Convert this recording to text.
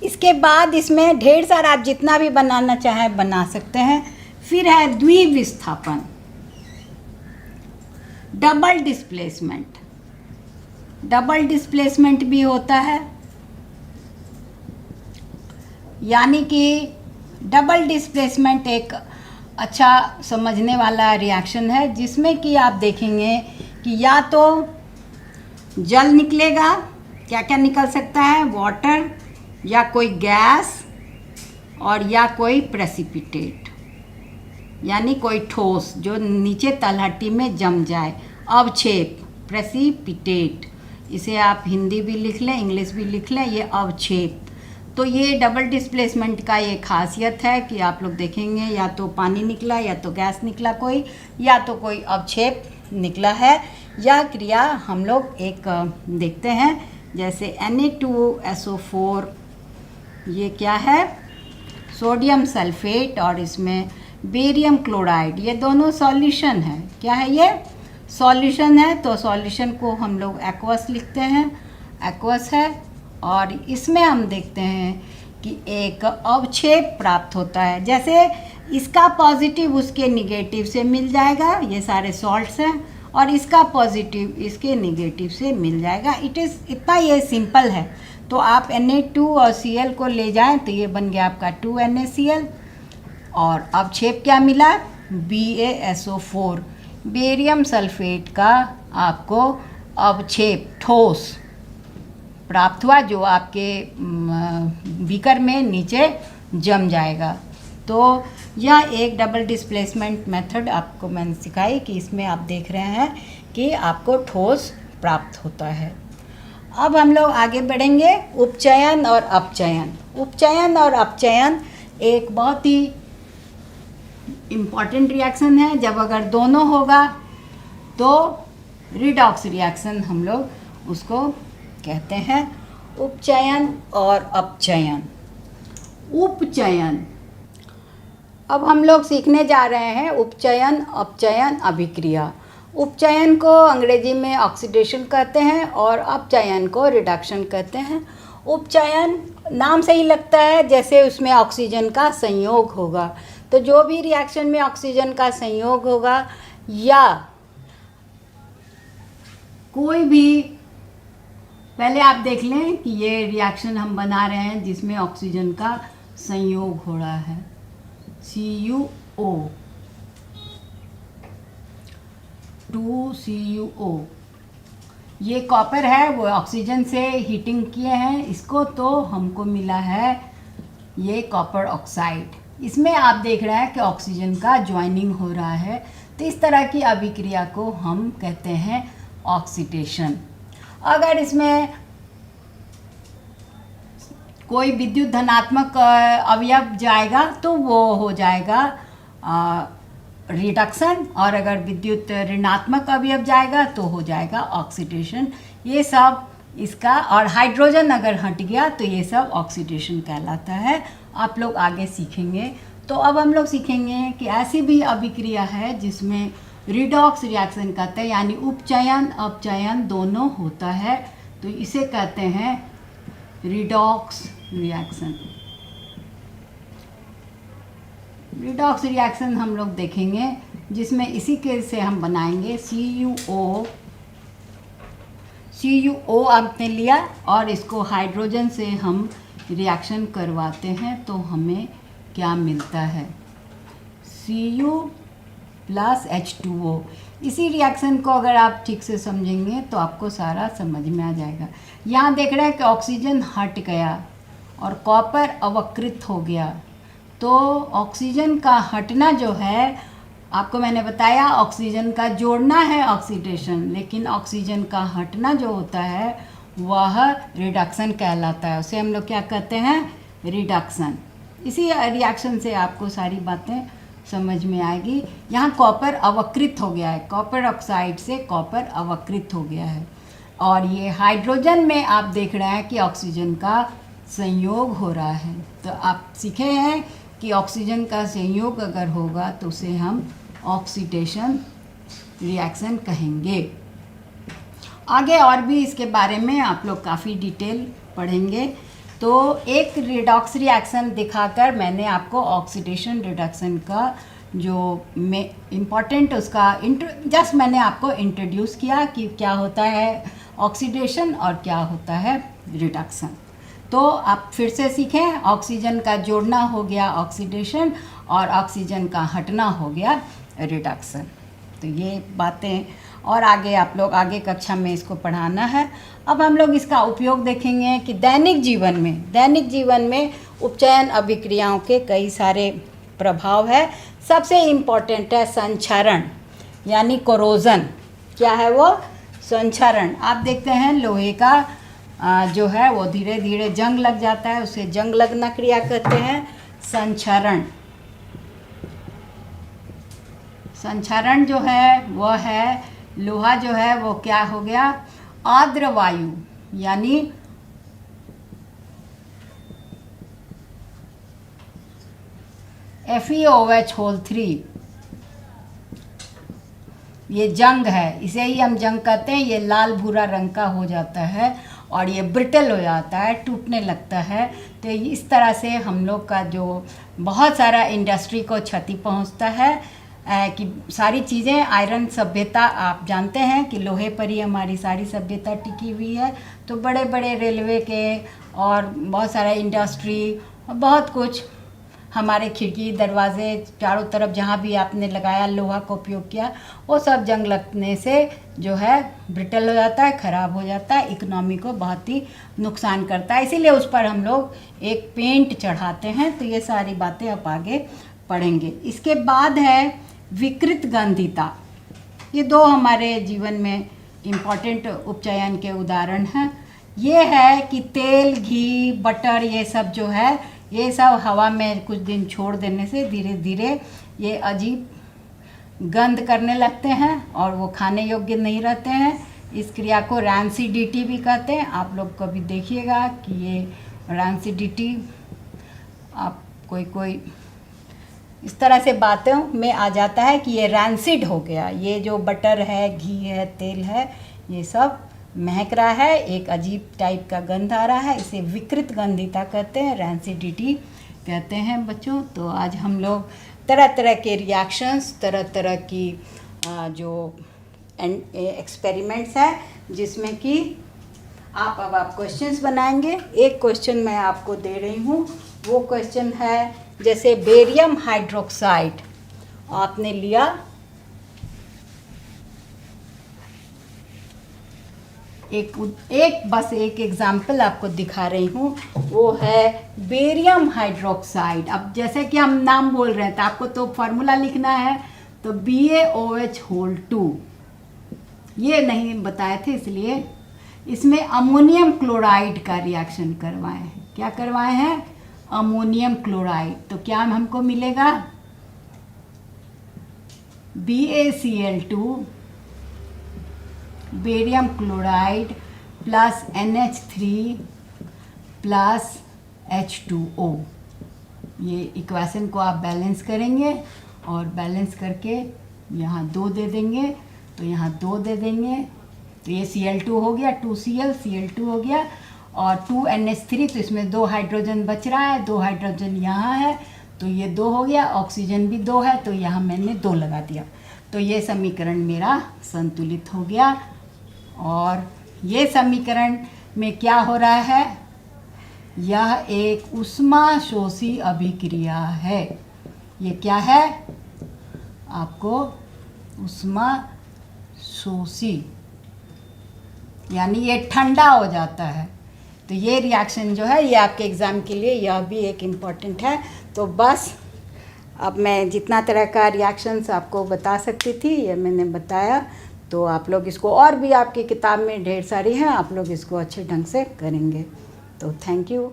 इसके बाद इसमें ढेर सारा आप जितना भी बनाना चाहें बना सकते हैं। फिर है द्विविस्थापन, डबल डिस्प्लेसमेंट। डबल डिस्प्लेसमेंट भी होता है, यानी कि डबल डिस्प्लेसमेंट एक अच्छा समझने वाला रिएक्शन है, जिसमें कि आप देखेंगे कि या तो जल निकलेगा, क्या क्या निकल सकता है, वाटर या कोई गैस और या कोई प्रेसिपिटेट, यानी कोई ठोस जो नीचे तलहटी में जम जाए, अवक्षेप, प्रेसिपिटेट। इसे आप हिंदी भी लिख लें, इंग्लिश भी लिख लें, ये अवक्षेप। तो ये डबल डिस्प्लेसमेंट का ये खासियत है कि आप लोग देखेंगे या तो पानी निकला या तो गैस निकला कोई, या तो कोई अवक्षेप निकला है। यह क्रिया हम लोग एक देखते हैं, जैसे Na2SO4, ये क्या है, सोडियम सल्फेट, और इसमें बेरियम क्लोराइड, ये दोनों सॉल्यूशन है। क्या है ये, सॉल्यूशन है। तो सॉल्यूशन को हम लोग एक्वस लिखते हैं, एक्वस है। और इसमें हम देखते हैं कि एक अवक्षेप प्राप्त होता है, जैसे इसका पॉजिटिव उसके निगेटिव से मिल जाएगा, ये सारे सॉल्ट्स हैं, और इसका पॉजिटिव इसके निगेटिव से मिल जाएगा। इतना ये सिंपल है। तो आप Na2 और Cl को ले जाएं तो ये बन गया आपका 2NaCl, और अवक्षेप क्या मिला, BaSO4, बेरियम सल्फेट का आपको अवक्षेप ठोस प्राप्त हुआ, जो आपके बीकर में नीचे जम जाएगा। तो यह एक डबल डिस्प्लेसमेंट मेथड आपको मैंने सिखाई कि इसमें आप देख रहे हैं कि आपको ठोस प्राप्त होता है। अब हम लोग आगे बढ़ेंगे, उपचयन और अपचयन। उपचयन और अपचयन एक बहुत ही इम्पॉर्टेंट रिएक्शन है। जब अगर दोनों होगा तो रिडॉक्स रिएक्शन हम लोग उसको कहते हैं, उपचयन और अपचयन। उपचयन, अब हम लोग सीखने जा रहे हैं उपचयन अपचयन अभिक्रिया। उपचयन को अंग्रेजी में ऑक्सीडेशन कहते हैं और अपचयन को रिडक्शन कहते हैं। उपचयन नाम से ही लगता है जैसे उसमें ऑक्सीजन का संयोग होगा। तो जो भी रिएक्शन में ऑक्सीजन का संयोग होगा या कोई भी, पहले आप देख लें कि ये रिएक्शन हम बना रहे हैं जिसमें ऑक्सीजन का संयोग हो रहा है, CuO 2CuO। ये कॉपर है, वो ऑक्सीजन से हीटिंग किए हैं इसको, तो हमको मिला है ये कॉपर ऑक्साइड। इसमें आप देख रहे हैं कि ऑक्सीजन का ज्वाइनिंग हो रहा है। तो इस तरह की अभिक्रिया को हम कहते हैं ऑक्सीडेशन। अगर इसमें कोई विद्युत धनात्मक अवयव जाएगा तो वो हो जाएगा रिडक्शन, और अगर विद्युत ऋणात्मक अवयव जाएगा तो हो जाएगा ऑक्सीडेशन। ये सब इसका, और हाइड्रोजन अगर हट गया तो ये सब ऑक्सीडेशन कहलाता है। आप लोग आगे सीखेंगे। तो अब हम लोग सीखेंगे कि ऐसी भी अभिक्रिया है जिसमें रिडॉक्स रिएक्शन कहते हैं, यानी उपचयन अपचयन दोनों होता है, तो इसे कहते हैं रिडॉक्स रिएक्शन। रिडॉक्स रिएक्शन हम लोग देखेंगे जिसमें इसी के से हम बनाएंगे CuO आपने लिया और इसको हाइड्रोजन से हम रिएक्शन करवाते हैं तो हमें क्या मिलता है, Cu + H2O। इसी रिएक्शन को अगर आप ठीक से समझेंगे तो आपको सारा समझ में आ जाएगा। यहाँ देख रहे हैं कि ऑक्सीजन हट गया और कॉपर अवकृत हो गया। तो ऑक्सीजन का हटना जो है, आपको मैंने बताया ऑक्सीजन का जोड़ना है ऑक्सीडेशन, लेकिन ऑक्सीजन का हटना जो होता है वह रिडक्शन कहलाता है। उसे हम लोग क्या कहते हैं, रिडक्शन। इसी रिएक्शन से आपको सारी बातें समझ में आएगी। यहाँ कॉपर अवकृत हो गया है, कॉपर ऑक्साइड से कॉपर अवकृत हो गया है, और ये हाइड्रोजन में आप देख रहे हैं कि ऑक्सीजन का संयोग हो रहा है। तो आप सीखे हैं कि ऑक्सीजन का संयोग अगर होगा तो उसे हम ऑक्सीडेशन रिएक्शन कहेंगे। आगे और भी इसके बारे में आप लोग काफ़ी डिटेल पढ़ेंगे। तो एक रिडॉक्स रिएक्शन दिखाकर मैंने आपको ऑक्सीडेशन रिडक्शन का जो इम्पॉर्टेंट उसका जस्ट मैंने आपको इंट्रोड्यूस किया कि क्या होता है ऑक्सीडेशन और क्या होता है रिडक्शन। तो आप फिर से सीखें, ऑक्सीजन का जोड़ना हो गया ऑक्सीडेशन और ऑक्सीजन का हटना हो गया रिडक्शन। तो ये बातें और आगे आप लोग आगे कक्षा में इसको पढ़ाना है। अब हम लोग इसका उपयोग देखेंगे कि दैनिक जीवन में उपचयन अभिक्रियाओं के कई सारे प्रभाव है। सबसे इम्पॉर्टेंट है संक्षारण यानी कोरोजन। क्या है वो? संक्षारण। आप देखते हैं लोहे का जो है वो धीरे धीरे जंग लग जाता है, उसे जंग लगना क्रिया कहते हैं संक्षारण। संक्षारण जो है वो है लोहा जो है वो क्या हो गया? आर्द्र वायु यानी FeOH3 ये जंग है, इसे ही हम जंग कहते हैं। ये लाल भूरा रंग का हो जाता है और ये ब्रिटल हो जाता है, टूटने लगता है। तो इस तरह से हम लोग का जो बहुत सारा इंडस्ट्री को क्षति पहुंचता है कि सारी चीज़ें आयरन सभ्यता आप जानते हैं कि लोहे पर ही हमारी सारी सभ्यता टिकी हुई है। तो बड़े बड़े रेलवे के और बहुत सारा इंडस्ट्री और बहुत कुछ हमारे खिड़की दरवाजे चारों तरफ जहाँ भी आपने लगाया लोहा का उपयोग किया वो सब जंग लगने से जो है ब्रिटल हो जाता है, ख़राब हो जाता है, इकोनॉमी को बहुत ही नुकसान करता है। इसीलिए उस पर हम लोग एक पेंट चढ़ाते हैं। तो ये सारी बातें आप आगे पढ़ेंगे। इसके बाद है विकृत गंधिता। ये दो हमारे जीवन में इम्पॉर्टेंट उपचयन के उदाहरण हैं। ये है कि तेल, घी, बटर ये सब जो है ये सब हवा में कुछ दिन छोड़ देने से धीरे धीरे ये अजीब गंध करने लगते हैं और वो खाने योग्य नहीं रहते हैं। इस क्रिया को रैंसिडिटी भी कहते हैं। आप लोग कभी देखिएगा कि ये रैंसिडिटी आप कोई इस तरह से बातों में आ जाता है कि ये रैंसिड हो गया। ये जो बटर है, घी है, तेल है, ये सब महक रहा है, एक अजीब टाइप का गंध आ रहा है। इसे विकृत गंधिता कहते हैं, रैंसिडिटी कहते हैं बच्चों। तो आज हम लोग तरह तरह के रिएक्शंस, तरह तरह की जो एक्सपेरिमेंट्स हैं जिसमें कि आप क्वेश्चंस बनाएंगे। एक क्वेश्चन मैं आपको दे रही हूँ, वो क्वेश्चन है जैसे बेरियम हाइड्रोक्साइड आपने लिया, बस एक एग्जाम्पल आपको दिखा रही हूँ, वो है बेरियम हाइड्रोक्साइड। अब जैसे कि हम नाम बोल रहे हैं तो आपको तो फार्मूला लिखना है, तो BaOH2 ये नहीं बताए थे, इसलिए इसमें अमोनियम क्लोराइड का रिएक्शन करवाए हैं। क्या करवाए हैं? Ammonium chloride. तो क्या हमको मिलेगा? BaCl2 barium chloride plus NH3 plus H2O। ये इक्वेशन को आप बैलेंस करेंगे और बैलेंस करके यहाँ 2 दे देंगे, तो यहाँ 2 दे देंगे, तो ये Cl2 हो गया, 2Cl Cl2 हो गया और 2NH3, तो इसमें 2 हाइड्रोजन बच रहा है, 2 हाइड्रोजन यहाँ है, तो ये 2 हो गया, ऑक्सीजन भी 2 है, तो यहाँ मैंने 2 लगा दिया। तो ये समीकरण मेरा संतुलित हो गया। और ये समीकरण में क्या हो रहा है? यह एक ऊष्माशोषी अभिक्रिया है। ये क्या है? आपको ऊष्माशोषी यानी ये ठंडा हो जाता है। तो ये रिएक्शन जो है ये आपके एग्ज़ाम के लिए यह भी एक इम्पॉर्टेंट है। तो बस अब मैं जितना तरह का रिएक्शंस आपको बता सकती थी ये मैंने बताया। तो आप लोग इसको, और भी आपकी किताब में ढेर सारी हैं, आप लोग इसको अच्छे ढंग से करेंगे। तो थैंक यू।